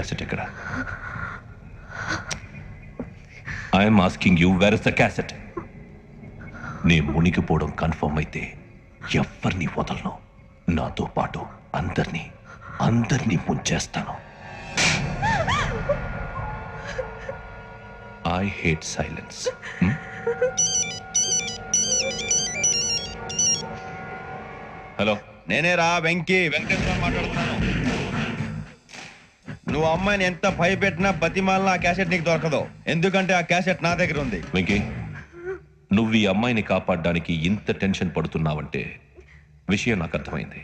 Cassette ఎక్కడ? I'm asking you, where is the cassette? నే మునిగిపోవడం కన్ఫర్మ్ అయితే ఎవరిని వదలను. నాతో పాటు అందరినీ ముంచేస్తాను. I hate silence. హలో, నేనే రా వెంకటేశ్వర మాట్లాడుతున్నాను. నువ్వు అమ్మాయిని ఎంత భయపెట్టినా బతిమాలినా ఆ క్యాసెట్ నీకు దొరకదు. ఎందుకంటే ఆ క్యాసెట్ నా దగ్గర ఉంది. వెంకీ, నువ్వు ఈ అమ్మాయిని కాపాడడానికి ఇంత టెన్షన్ పడుతున్నావంటే విషయం నాకు అర్థమైంది.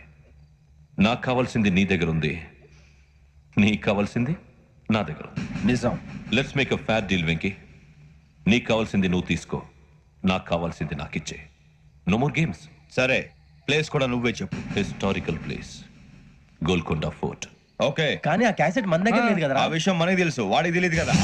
నాకు కావాల్సింది నీ దగ్గర ఉంది, నీకు కావాల్సింది నా దగ్గర ఉంది. నిజం. Let's make a fair deal Venky. నీకు కావాల్సింది నువ్వు తీసుకో, నాకు కావాల్సింది నాకు ఇచ్చే. No more games. సరే, ప్లేస్ కూడా నువ్వే చెప్పు. Historical place, Golconda fort. Okay, కానీ ఆ క్యాసెట్ మన దగ్గర లేదు కదా. ఆ విషయం మనకి తెలుసు, వాడికి తెలియదు కదా.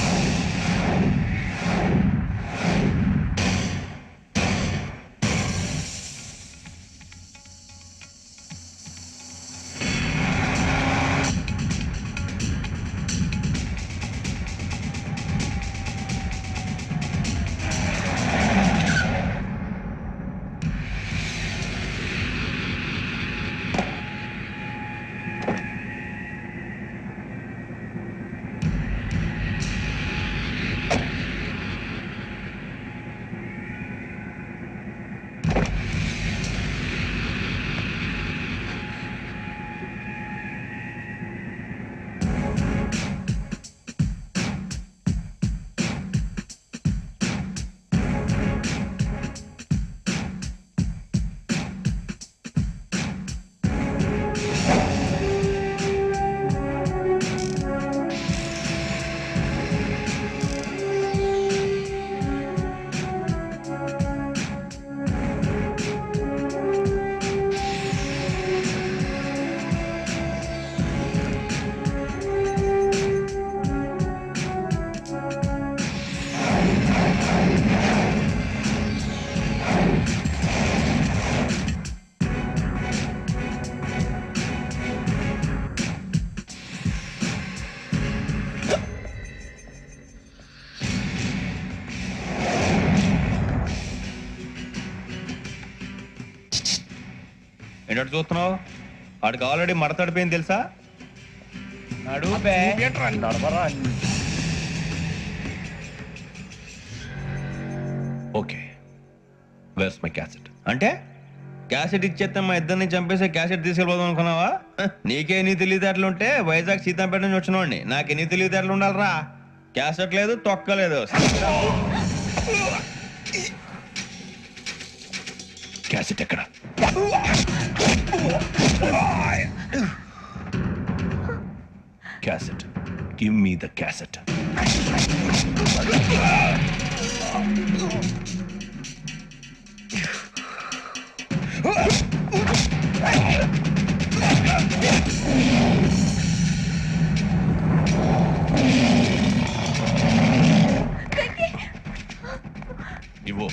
ఏంటంటే చూస్తున్నావు? వాడికి ఆల్రెడీ మడతడిపోయింది తెలుసా? Okay, where's my cassette? అంటే క్యాసెట్ ఇచ్చేస్తే మా ఇద్దరిని చంపేసే క్యాసెట్ తీసుకెళ్ళిపోదాం అనుకున్నావా? నీకే ఎన్ని తెలివితేటలు ఉంటే వైజాగ్ సీతాంపేట నుంచి వచ్చినవాడిని నాకు ఎన్ని తెలివితేటలు ఉండాలరా? క్యాసెట్ లేదు, తొక్కలేదు. క్యాసెట్ ఎక్కడ? Cassette, give me the cassette. ఇవ్వు,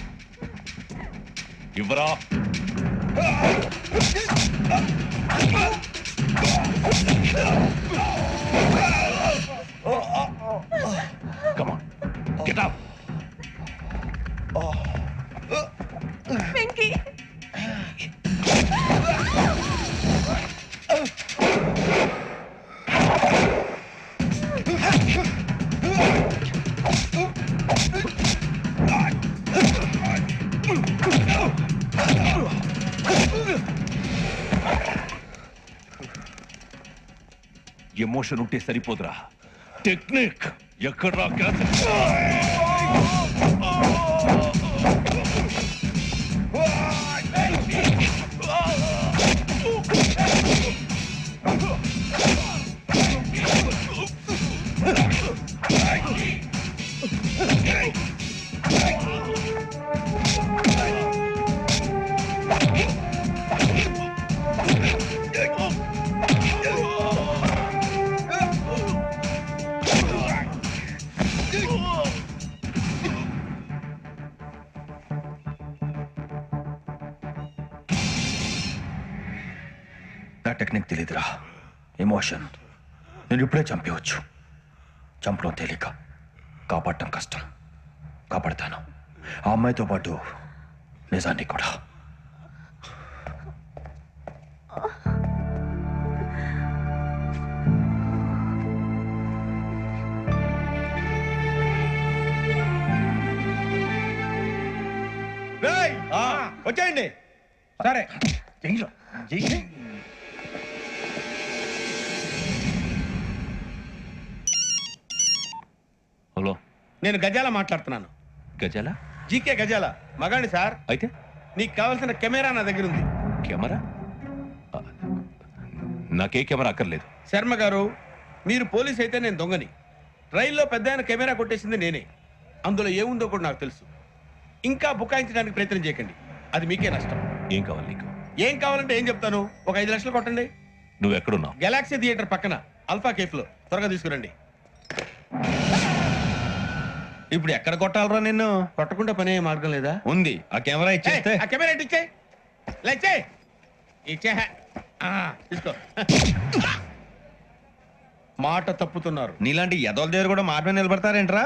ఇవ్వరా. Come on, get up. Pinky. Emotion ఉంటే సరిపోదురా, టెక్నిక్ ఎక్కడ్రా? క్యాసెట్ నా టెక్నిక్ తెలీదురా. ఎమోషన్ నేను ఇప్పుడే చంపేయచ్చు. చంపడం తేలిక, కాపాడటం కష్టం. కాపాడతాను, ఆ అమ్మాయితో పాటు నిజాన్ని కూడా. వచ్చేయండి. సరే చెయ్యిలో చెయ్యి. హలో, నేను గజాల మాట్లాడుతున్నాను. గజాల? జీకే గజాల మగాండి సార్. అయితే నీకు కావాల్సిన కెమెరా నా దగ్గర ఉంది. కెమెరా? ఆ, నాకే కెమెరా అక్కర్లేదు. శర్మ గారు, మీరు పోలీస్ అయితే నేను దొంగని. రైల్లో పెద్ద ఆయన కెమెరా కొట్టేసింది నేనే. అందులో ఏముందో కూడా నాకు తెలుసు. ఇంకా బుకాయించడానికి ప్రయత్నం చేయకండి, అది మీకే నష్టం. ఏం కావాలి నీకు? ఏం కావాలంటే ఏం చెప్తాను. ఒక 5 లక్షలు కొట్టండి. నువ్వు ఎక్కడున్నావు? గెలాక్సీ థియేటర్ పక్కన అల్ఫా కేఫ్లో. త్వరగా తీసుకురండి. ఇప్పుడు ఎక్కడ కొట్టాలరా నిన్ను? కొట్టకుండా పనే మార్గం లేదా? ఉంది, ఆ కెమెరా ఇచ్చేస్తే. ఆ కెమెరా ఇటు ఇచ్చే. ఇచ్చే. తీసుకో. మాట తప్పుతున్నారు. నీలాంటి ఎదల దగ్గర కూడా మాట మీద నిలబడతారేంట్రా?